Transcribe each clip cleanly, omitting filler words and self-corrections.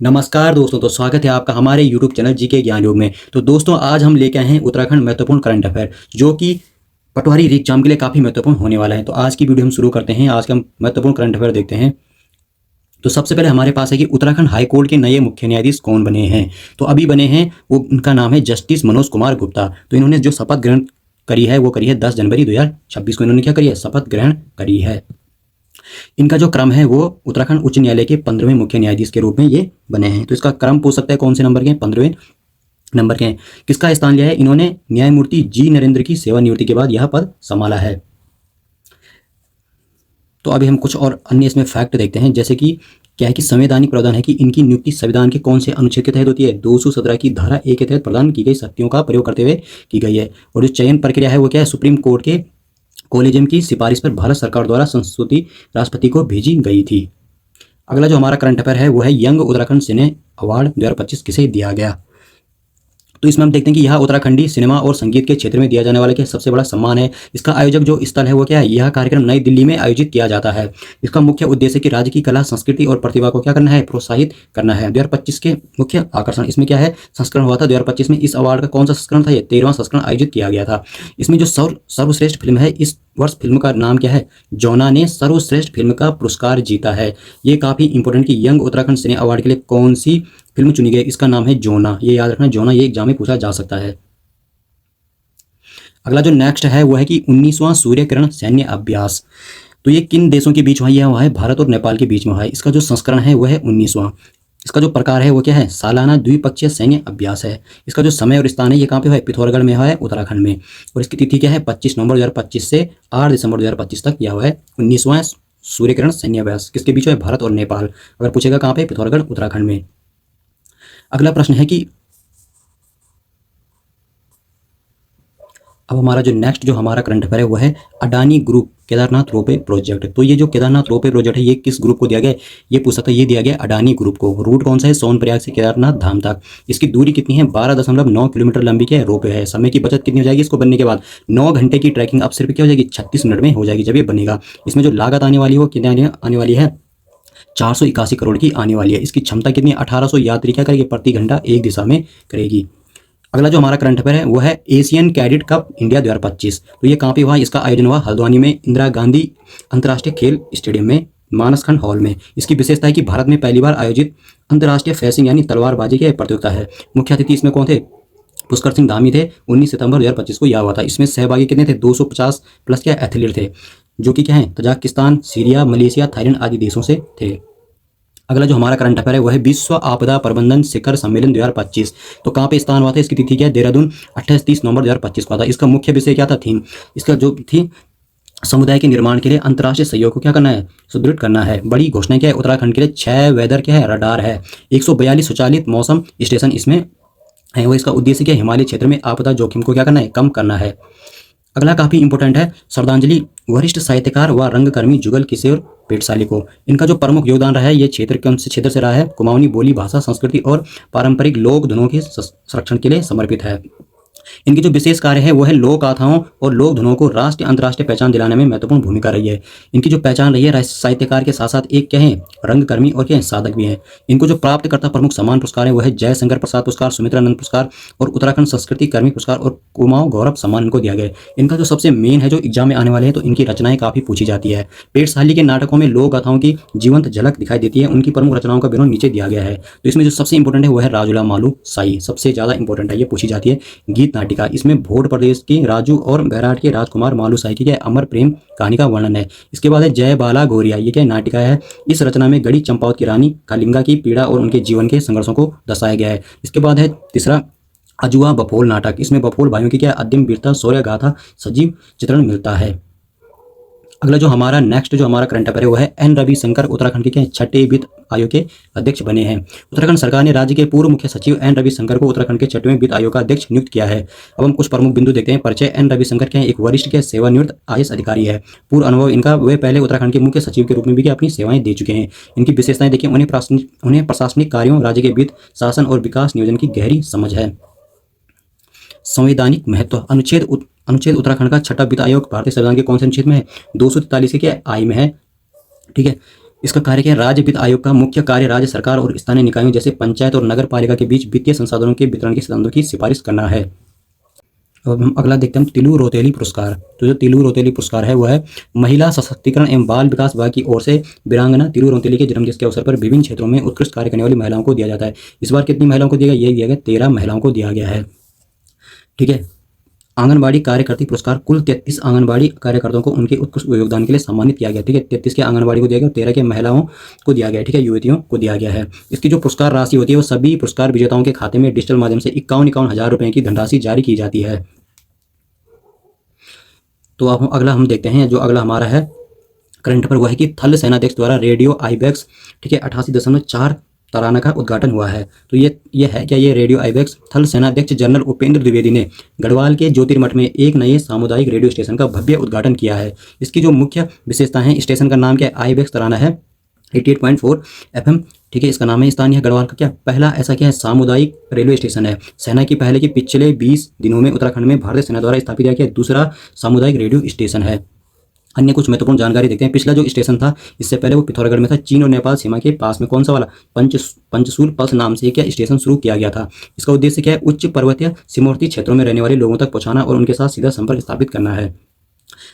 नमस्कार दोस्तों, तो स्वागत है आपका हमारे YouTube चैनल जीके ज्ञान योग में। तो दोस्तों आज हम लेके आए हैं उत्तराखंड महत्वपूर्ण करंट अफेयर, जो कि पटवारी एग्जाम के लिए काफ़ी महत्वपूर्ण होने वाला है। तो आज की वीडियो हम शुरू करते हैं। आज का हम महत्वपूर्ण करंट अफेयर देखते हैं। तो सबसे पहले हमारे पास है कि उत्तराखंड हाईकोर्ट के नए मुख्य न्यायाधीश कौन बने हैं। तो अभी बने हैं, वो उनका नाम है जस्टिस मनोज कुमार गुप्ता। तो इन्होंने जो शपथ ग्रहण करी है वो करी है 10 जनवरी 2026 को। इन्होंने क्या करी है? शपथ ग्रहण करी है। इनका जो क्रम है वो उत्तराखंड उच्च न्यायालय के 15वें मुख्य न्यायाधीश के रूप में ये बने हैं। तो इसका क्रम पूछ सकता है कौन से नंबर के हैं? 15वें नंबर के हैं। किसका स्थान लिया है? इन्होंने न्यायमूर्ति जी नरेंद्र की सेवानिवृत्ति के बाद यह पद संभाला है। तो अभी हम कुछ और अन्य इसमें फैक्ट देखते हैं, जैसे कि क्या है कि संवैधानिक प्रावधान है कि इनकी नियुक्ति संविधान के कौन से अनुच्छेद के तहत होती है? 217 की धारा 1 के तहत प्रदान की गई शक्तियों का प्रयोग करते हुए की गई है। और जो चयन प्रक्रिया है वो क्या है? सुप्रीम कोर्ट के कोलेजियम की सिफारिश पर भारत सरकार द्वारा संस्तुति राष्ट्रपति को भेजी गई थी। अगला जो हमारा करंट अफेयर है वो है यंग उत्तराखंड सिने अवार्ड 2025 किसे दिया गया। तो इसमें हम देखते हैं कि यह उत्तराखंडी सिनेमा और संगीत के क्षेत्र में दिया जाने वाला क्या सबसे बड़ा सम्मान है। इसका आयोजक जो स्थल है वो क्या है? यह कार्यक्रम नई दिल्ली में आयोजित किया जाता है। इसका मुख्य उद्देश्य कि राज्य की कला संस्कृति और प्रतिभा को क्या करना है? प्रोत्साहित करना है। 2025 के मुख्य आकर्षण इसमें क्या है? संस्करण हुआ था 2025 में। इस अवार्ड का कौन सा संस्करण था? ये 13वां संस्करण आयोजित किया गया था। इसमें जो सर्वश्रेष्ठ फिल्म है, इस वर्ष फिल्म का नाम क्या है? जौना ने सर्वश्रेष्ठ फिल्म का पुरस्कार जीता है। ये काफी इंपॉर्टेंट कि यंग उत्तराखंड सिने अवार्ड के लिए कौन सी फिल्म चुनी गई। इसका नाम है जोना। ये याद रखना, जोना ये एग्जाम में पूछा जा सकता है। अगला जो नेक्स्ट है वो है कि 19वां सूर्य किरण सैन्य अभ्यास। तो ये किन देशों के बीच हुआ है? वह है भारत और नेपाल के बीच में हुआ है। इसका जो संस्करण है वो है 19वां। इसका जो प्रकार है वो क्या है? सालाना द्विपक्षीय सैन्य अभ्यास है। इसका जो समय और स्थान है ये कहाँ पे है? पिथौरागढ़ में है, उत्तराखंड में। और इसकी तिथि क्या है? 25 नवंबर 2025 से 8 दिसंबर 2025 तक यह हुआ है 19वां सूर्य किरण सैन्य अभ्यास। किसके बीच है? भारत और नेपाल। अगर पूछेगा कहाँ पे? पिथौरागढ़, उत्तराखंड में। अगला प्रश्न है कि अब हमारा जो नेक्स्ट जो हमारा करंट अफेयर है वो है Adani group Kedarnath ropeway project. तो ये जो केदारनाथ रोपवे प्रोजेक्ट है ये किस ग्रुप को दिया गया है? ये पूछ सकता है। ये दिया गया अडानी ग्रुप को। रूट कौन सा है? सोनप्रयाग से केदारनाथ धाम तक। इसकी दूरी कितनी है? 12.9 किलोमीटर लंबी क्या है? रोपवे है। समय की बचत कितनी हो जाएगी इसको बनने के बाद? 9 घंटे की ट्रैकिंग अब सिर्फ क्या हो जाएगी? 36 मिनट में हो जाएगी जब ये बनेगा। इसमें जो लागत आने वाली है वो कितनी आने वाली है? 481 करोड़ की आने वाली है। इसकी क्षमता कितनी? 1800 यात्री क्या करेगी? प्रति घंटा एक दिशा में करेगी। अगला जो हमारा करंट अफेयर है वो है एशियन कैडेट कप इंडिया 2025। तो ये कहाँ पे हुआ? इसका आयोजन हुआ हल्द्वानी में इंदिरा गांधी अंतर्राष्ट्रीय खेल स्टेडियम में, मानसखंड हॉल में। इसकी विशेषता है कि भारत में पहली बार आयोजित अंतर्राष्ट्रीय फेंसिंग यानी तलवारबाजी की प्रतियोगिता है। मुख्य अतिथि इसमें कौन थे? पुष्कर सिंह धामी थे। 19 सितंबर 2025 को यह हुआ था। इसमें सहभागी कितने थे? 250 प्लस क्या एथलीट थे, जो कि क्या है? तजाकिस्तान, सीरिया, मलेशिया, थाईलैंड आदि देशों से थे। अगला जो हमारा करंट अफेयर है वो है विश्व आपदा प्रबंधन शिखर सम्मेलन 2025। तो कहाँ पे स्थान हुआ था? इसकी तिथि क्या है? देहरादून 28-30 नवंबर 2025 को था। इसका मुख्य विषय क्या था? थीम इसका जो थी समुदाय के निर्माण के लिए अंतर्राष्ट्रीय सहयोग को क्या करना है? सुदृढ़ करना है। बड़ी घोषणा क्या है? उत्तराखंड के लिए 6 वेदर क्या है? रडार है। 142 स्वचालित मौसम स्टेशन इसमें है। वो इसका उद्देश्य क्या है? हिमालय क्षेत्र में आपदा जोखिम को क्या करना है? कम करना है। अगला काफी इंपॉर्टेंट है श्रद्धांजलि वरिष्ठ साहित्यकार व रंगकर्मी जुगल किशोर पेटसाली को। इनका जो प्रमुख योगदान रहा है ये क्षेत्र से रहा है। कुमाऊनी बोली, भाषा, संस्कृति और पारंपरिक लोक धुनों के संरक्षण के लिए समर्पित है। इनकी जो विशेष कार्य है वो है लोक गाथाओं और लोक धुनों को राष्ट्रीय अंतर्राष्ट्रीय पहचान दिलाने में महत्वपूर्ण भूमिका रही है। इनकी जो पहचान रही है साहित्यकार के साथ साथ एक क्या है? रंगकर्मी और क्या है? साधक भी हैं। इनको जो प्राप्तकर्ता प्रमुख सम्मान पुरस्कार है वो है जयशंकर प्रसाद पुरस्कार, सुमित्रानंद पुरस्कार और उत्तराखंड संस्कृति कर्मी पुरस्कार और कुमाऊं गौरव सम्मान इनको दिया गया है। इनका जो सबसे मेन है जो एग्जाम में आने वाले हैं तो इनकी रचनाएं काफी पूछी जाती है। पेटसाली के नाटकों में लोक गाथाओं की जीवंत झलक दिखाई देती है। उनकी प्रमुख रचनाओं का विवरण नीचे दिया गया है। तो इसमें जो सबसे इंपॉर्टेंट है वो है राजूला मालू साई, सबसे ज्यादा इंपॉर्टेंट है, ये पूछी जाती है। गीत नाटिका इसमें भोट प्रदेश के राजू और बैराट के राजकुमार मालूसाई की अमर प्रेम कहानी का वर्णन है। इसके बाद है जय बाला गोरिया, ये क्या नाटिका है। इस रचना में गढ़ी चंपावत की रानी कालिंगा की पीड़ा और उनके जीवन के संघर्षों को दर्शाया गया है। इसके बाद है तीसरा अजुआ बफोल नाटक। इसमें बफोल भाइयों की क्या अद्यम वीरता शौर्य गाथा सजीव चित्रण मिलता है। अगला जो हमारा नेक्स्ट जो हमारा करंट अफेयर है वो है एन रविशंकर उत्तराखंड के छठे वित्त आयोग के अध्यक्ष बने हैं। उत्तराखंड सरकार ने राज्य के पूर्व मुख्य सचिव एन रविशंकर को उत्तराखंड के 6वें वित्त आयोग का अध्यक्ष नियुक्त किया है। अब हम कुछ प्रमुख बिंदु देखते हैं। परिचय एन रविशंकर के एक वरिष्ठ के सेवानिवृत्त आईएएस अधिकारी है। पूर्व अनुभव इनका, वे पहले उत्तराखंड के मुख्य सचिव के रूप में भी अपनी सेवाएं दे चुके हैं। इनकी विशेषताएं देखिए, उन्हें प्रशासनिक कार्यों, राज्य के वित्त शासन और विकास नियोजन की गहरी समझ है। संवैधानिक महत्व अनुच्छेद उत्तराखंड का छठा वित्त आयोग भारतीय संविधान के कौन से अनुच्छेद में है? 243 के आई में है। ठीक है। इसका कार्य क्या है? राज्य वित्त आयोग का मुख्य कार्य राज्य सरकार और स्थानीय निकायों जैसे पंचायत और नगर पालिका के बीच वित्तीय संसाधनों के वितरण के सिद्धांतों की सिफारिश करना है। अब हम अगला देखते हैं तिलू रोतेली पुरस्कार। तो जो तिलू रोतेली पुरस्कार है वह है महिला सशक्तिकरण एवं बाल विकास विभाग की ओर से वीरांगना तिलू रोतेली के जन्मदिवस के अवसर पर विभिन्न क्षेत्रों में उत्कृष्ट कार्य करने वाली महिलाओं को दिया जाता है। इस बार कितनी महिलाओं को दिया गया? ये दिया गया 13 महिलाओं को दिया गया है। ठीक है। आंगनबाड़ी कार्यकर्ती पुरस्कार, कुल 33 आंगनबाड़ी कार्यकर्ताओं को उनके उत्कृष्ट योगदान के लिए सम्मानित किया गया। ठीक है, 33 के आंगनबाड़ी को दिया गया, 13 के महिलाओं को दिया गया। ठीक है, युवतियों को दिया गया है। इसकी जो पुरस्कार राशि होती है वो सभी पुरस्कार विजेताओं के खाते में डिजिटल माध्यम से 51 हज़ार रुपए की धनराशि जारी की जाती है। तो अब अगला हम देखते हैं, जो अगला हमारा है करंट पर, वह है कि थल सेनाध्यक्ष द्वारा रेडियो आईबैक्स, ठीक है, 88.4 तराना का उद्घाटन हुआ है। तो ये है क्या? ये रेडियो आईबैक्स थल सेनाध्यक्ष जनरल उपेंद्र द्विवेदी ने गढ़वाल के ज्योतिर्मठ में एक नए सामुदायिक रेडियो स्टेशन का भव्य उद्घाटन किया है। इसकी जो मुख्य विशेषता है, स्टेशन का नाम क्या है? आईबैक्स तराना है, 88.4 FM। ठीक है, इसका नाम है। स्थानीय गढ़वाल का क्या पहला ऐसा क्या है सामुदायिक रेलवे स्टेशन है। सेना की पहले की पिछले 20 दिनों में उत्तराखंड में भारतीय सेना द्वारा स्थापित किया गया दूसरा सामुदायिक रेडियो स्टेशन है। अन्य कुछ महत्वपूर्ण जानकारी देखते हैं। पिछला जो स्टेशन था इससे पहले वो पिथौरागढ़ में था, चीन और नेपाल सीमा के पास में। कौन सा वाला? पंचसूल पल्स नाम से क्या स्टेशन शुरू किया गया था। इसका उद्देश्य क्या है? उच्च पर्वतीय सीमावर्ती क्षेत्रों में रहने वाले लोगों तक पहुंचाना और उनके साथ सीधा संपर्क स्थापित करना है।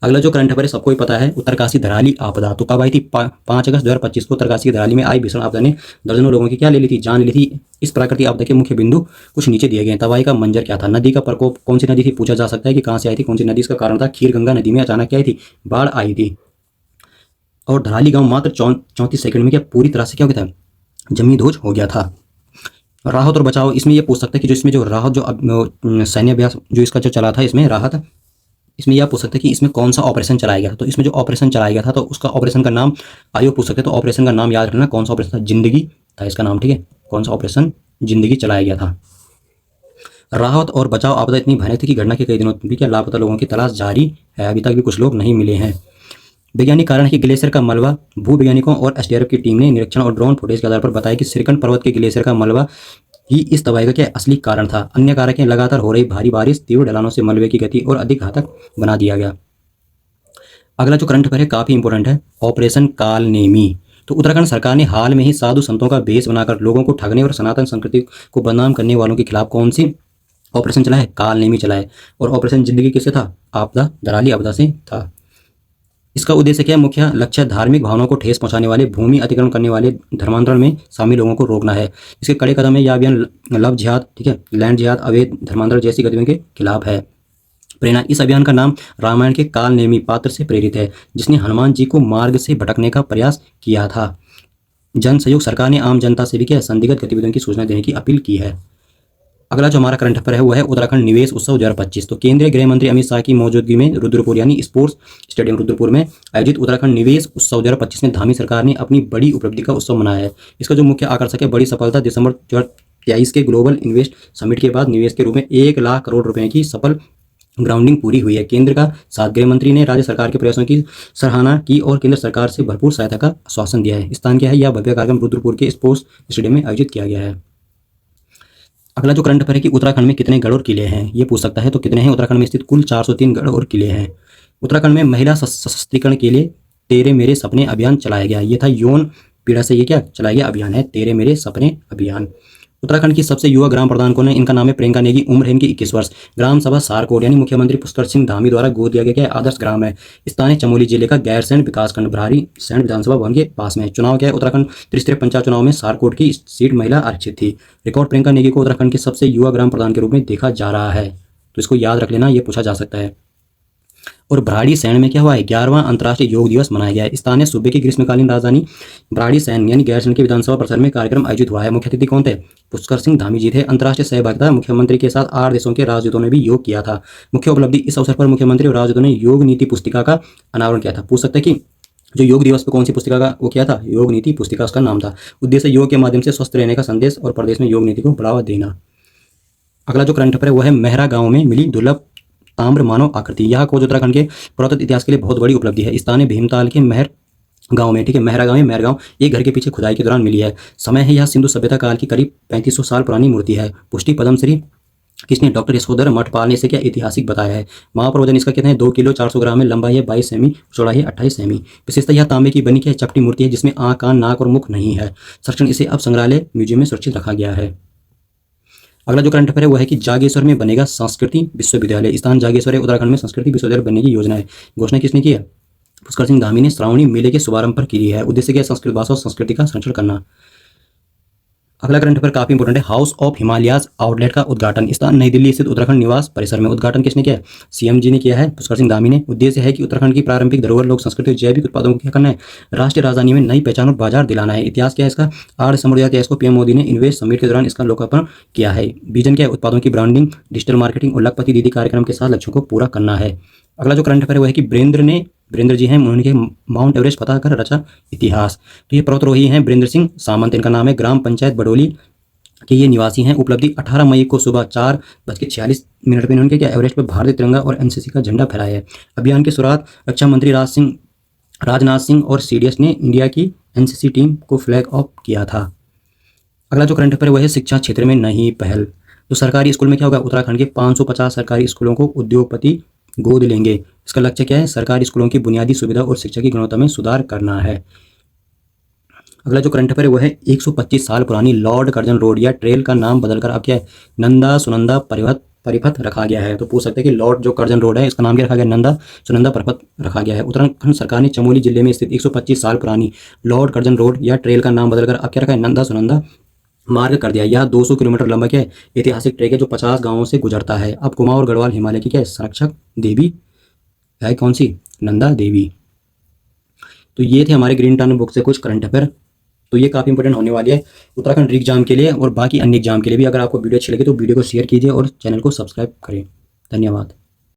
अगला जो करंट अफेयर है सबको ही पता है, उत्तरकाशी धराली आपदा। तो कब आई थी? 5 अगस्त 2025 को उत्तरकाशी की धराली में आई भीषण आपदा ने दर्जनों लोगों की क्या ले ली थी? जान ली थी। इस प्राकृतिक आपदा के मुख्य बिंदु कुछ नीचे दिए गए हैं। तबाही का मंजर क्या था? नदी का प्रकोप कौन सी नदी थी? पूछा जा सकता है कि कहाँ से आई थी, कौन सी नदी। इसका कारण था खीर गंगा नदी में अचानक क्या आई थी? बाढ़ आई थी। और धराली गांव मात्र 34 सेकंड में क्या पूरी तरह से क्या हो गया था? जमींदोज हो गया था। राहत और बचाव, इसमें ये पूछ सकता है कि जो इसमें जो राहत जो सैन्य अभ्यास जो इसका जो चला था इसमें राहत, इसमें यह पूछ सकते हैं कि इसमें कौन सा ऑपरेशन चलाया गया था। तो इसमें जो ऑपरेशन चलाया गया था तो उसका ऑपरेशन का नाम आयोग पूछ सकते हैं। तो ऑपरेशन का नाम याद रखना, कौन सा ऑपरेशन था? जिंदगी था इसका नाम। ठीक है, कौन सा ऑपरेशन? जिंदगी चलाया गया था। राहत और बचाव आपदा इतनी भयानक थी कि घटना के कई दिनों भी क्या लापता लोगों की तलाश जारी है। अभी तक भी कुछ लोग नहीं मिले हैं। वैज्ञानिक कारण है कि ग्लेशियर का मलबा, भूवैज्ञानिकों और एसडीआरएफ की टीम ने निरीक्षण और ड्रोन फुटेज के आधार पर बताया कि सिरकंड पर्वत के ग्लेशियर का मलबा ही इस तबाही का क्या असली कारण था। अन्य कारक लगातार हो रही भारी बारिश, तीव्र ढलानों से मलबे की गति और अधिक घातक बना दिया गया। अगला जो करंट अफेयर है काफी इंपॉर्टेंट है, ऑपरेशन कालनेमी। तो उत्तराखंड सरकार ने हाल में ही साधु संतों का भेष बनाकर लोगों को ठगने और सनातन संस्कृति को बदनाम करने वालों के खिलाफ कौन सी ऑपरेशन चलाए? कालनेमी चलाए। और ऑपरेशन जिंदगी किससे था? आपदा, धराली आपदा से था। इसका उद्देश्य क्या है? मुख्य लक्ष्य धार्मिक भावनाओं को ठेस पहुंचाने वाले, भूमि अतिक्रमण करने वाले, धर्मांतरण में शामिल लोगों को रोकना है। इसके कड़े कदम है यह अभियान लव जिहाद, ठीक है, लैंड जिहाद, अवैध धर्मांतरण जैसी गतिविधियों के खिलाफ है। प्रेरणा, इस अभियान का नाम रामायण के कालनेमी पात्र से प्रेरित है जिसने हनुमान जी को मार्ग से भटकने का प्रयास किया था। जन सहयोग, सरकार ने आम जनता से भी क्या संदिग्ध गतिविधियों की सूचना देने की अपील की है। अगला जो हमारा करंट अफेयर है वो है उत्तराखंड निवेश उत्सव 2025। तो केंद्रीय गृह मंत्री अमित शाह की मौजूदगी में रुद्रपुर यानी स्पोर्ट्स स्टेडियम रुद्रपुर में आयोजित उत्तराखंड निवेश उत्सव 2025 में धामी सरकार ने अपनी बड़ी उपलब्धि का उत्सव मनाया है। इसका जो मुख्य आकर्षक है बड़ी सफलता, दिसंबर 2023 के ग्लोबल इन्वेस्ट समिट के बाद निवेश के रूप में 1 लाख करोड़ रुपए की सफल ग्राउंडिंग पूरी हुई है। केंद्र का साथ गृह मंत्री ने राज्य सरकार के प्रयासों की सराहना की और केंद्र सरकार से भरपूर सहायता का आश्वासन दिया है। स्थान क्या है? यह भव्य कार्यक्रम रुद्रपुर के स्पोर्ट्स स्टेडियम में आयोजित किया गया है। अगला जो करंट अफेयर है कि उत्तराखंड में कितने गढ़ और किले हैं, ये पूछ सकता है। तो कितने हैं? उत्तराखंड में स्थित कुल 403 गढ़ और किले हैं। उत्तराखंड में महिला सशक्तिकरण के लिए तेरे मेरे सपने अभियान चलाया गया। ये था यौन पीड़ा से ये क्या चलाया गया अभियान है, तेरे मेरे सपने अभियान। उत्तराखंड की सबसे युवा ग्राम प्रधान कौन है? इनका नाम है प्रियंका नेगी, उम्र है इनकी 21 वर्ष। ग्राम सभा सारकोट यानी मुख्यमंत्री पुष्कर सिंह धामी द्वारा गोद दिया गया आदर्श ग्राम है। स्थानीय चमोली जिले का गैरसैंण विकासखंड भरारी सैंण विधानसभा भवन के पास में। चुनाव क्या है? उत्तराखंड त्रिस्तरीय पंचायत चुनाव में सारकोट की सीट महिला आरक्षित थी। रिकॉर्ड, प्रियंका नेगी को उत्तराखंड के सबसे युवा ग्राम प्रधान के रूप में देखा जा रहा है। तो इसको याद रख लेना, ये पूछा जा सकता है। और भराड़ी सैंण में क्या हुआ है? 11वां अंतर्राष्ट्रीय योग दिवस मनाया गया है। स्थानीय सूबे की ग्रीष्मकालीन राजधानी भराड़ी सैंण यानी गैरसैंण के विधानसभा परिसर में कार्यक्रम आयोजित हुआ है। मुख्य अतिथि कौन थे? पुष्कर सिंह धामी जी थे। अंतर्राष्ट्रीय सहभागिता, मुख्यमंत्री के साथ 8 देशों के राजदूतों ने भी योग किया था। मुख्य उपलब्धि, इस अवसर पर मुख्यमंत्री और राजदूतों ने योग नीति पुस्तिका का अनावरण किया था। पूछ सकते हैं कि जो योग दिवस पर कौन सी पुस्तिका का वो किया था? योग नीति पुस्तिका उसका नाम था। उद्देश्य योग के माध्यम से स्वस्थ रहने का संदेश और प्रदेश में योग नीति को बढ़ावा देना। अगला जो करंट अफेयर है वो है मेहरा गांव में मिली दुर्लभ ताम्र मानव आकृति। यह खोज उत्तराखंड के पुरातत्व इतिहास के लिए बहुत बड़ी उपलब्धि है। स्थानीय भीमताल के महर गांव में, ठीक है, मेहरा गांव में महर गांव एक घर के पीछे खुदाई के दौरान मिली है। समय है यह सिंधु सभ्यता काल की करीब 3500 साल पुरानी मूर्ति है। पुष्टि पद्मश्री किसने? डॉक्टर यशोधर मठपाल ने इसे क्या ऐतिहासिक बताया है। वहां वजन इसका कितना है? 2 किलो 400 ग्राम है, लंबाई है 22 सेमी, चौड़ाई है 28 सेमी। विशेषता यह तांबे की बनी क्या है? चपटी मूर्ति है जिसमें आंख, कान, नाक और मुख नहीं है। संरक्षण इसे अब संग्रहालय म्यूजियम में सुरक्षित रखा गया है। अगला जो करंट अफेयर है वो है कि जागेश्वर में बनेगा संस्कृति विश्वविद्यालय। स्थान जागेश्वर है, उत्तराखंड में संस्कृति विश्वविद्यालय बनने की योजना है। घोषणा किसने की है? पुष्कर सिंह धामी ने श्रावणी मेले के शुभारंभ पर की है। उद्देश्य क्या है? संस्कृत भाषा और संस्कृति का संरक्षण करना। अगला करंट अफेयर काफी इंपोर्टेंट है। हाउस ऑफ हिमालयाज आउटलेट का उद्घाटन। स्थान नई दिल्ली स्थित उत्तराखंड निवास परिसर में। उद्घाटन किसने किया है? सीएम जी ने किया है, पुष्कर सिंह धामी ने। उद्देश्य है कि उत्तराखंड की पारंपरिक धरोहर, लोक संस्कृति और जैविक उत्पादों को क्या करना है? राष्ट्रीय राजधानी में नई पहचान और बाजार दिलाना है। इतिहास क्या है इसका? आर्य समुद्र इतिहास को पीएम मोदी ने इन्वेस्ट समिट के दौरान इसका लोकार्पण किया है। विजन क्या है? उत्पादों की ब्रांडिंग, डिजिटल मार्केटिंग और लखपति दीदी कार्यक्रम के साथ लक्ष्यों को पूरा करना है। अगला जो करंट अफेयर है वो है कि वीरेंद्र जी हैं, उन्होंने माउंट एवरेस्ट फतह कर रचा इतिहास। तो ये पर्वतारोही हैं वीरेंद्र सिंह सामंत, इनका नाम है। ग्राम पंचायत बडोली के ये निवासी हैं। उपलब्धि 18 मई को सुबह 4:46 पे इन्होंने क्या एवरेस्ट पर भारतीय तिरंगा और एनसीसी का झंडा फहराया है। अभियान की शुरुआत रक्षा मंत्री राजनाथ सिंह और सीडीएस ने इंडिया की एनसीसी टीम को फ्लैग ऑफ किया था। अगला जो करंट अफेयर वो है शिक्षा क्षेत्र में नई पहल। तो सरकारी स्कूल में क्या होगा? उत्तराखंड के 550 सरकारी स्कूलों को उद्योगपति गोद लेंगे। इसका लक्ष्य क्या है? सरकारी स्कूलों की बुनियादी सुविधा और शिक्षा की गुणवत्ता में सुधार करना है। अगला जो करंट अफेयर है वो है 125 साल पुरानी लॉर्ड कर्जन रोड या ट्रेल का नाम बदलकर अब क्या है? नंदा सुनंदा परिपथ रखा गया है। तो पूछ सकते हैं कि लॉर्ड जो कर्जन रोड है इसका नाम क्या रखा गया? नंदा सुनंदा परिपथ रखा गया है। उत्तराखंड सरकार ने चमोली जिले में स्थित 125 साल पुरानी लॉर्ड कर्जन रोड या ट्रेल का नाम बदलकर अब क्या रखा है? नंदा सुनंदा मार्ग कर दिया। यह 200 किलोमीटर लंबा क्या है? ऐतिहासिक ट्रैक है जो 50 गांवों से गुजरता है। अब कुमाऊं और गढ़वाल हिमालय की क्या है? संरक्षक देवी है कौन सी? नंदा देवी। तो ये थे हमारे ग्रीन टर्न बुक से कुछ करंट अफेयर। तो ये काफ़ी इंपॉर्टेंट होने वाली है उत्तराखंड एग्जाम के लिए और बाकी अन्य एग्जाम के लिए भी। अगर आपको वीडियो अच्छी लगे तो वीडियो को शेयर कीजिए और चैनल को सब्सक्राइब करें। धन्यवाद।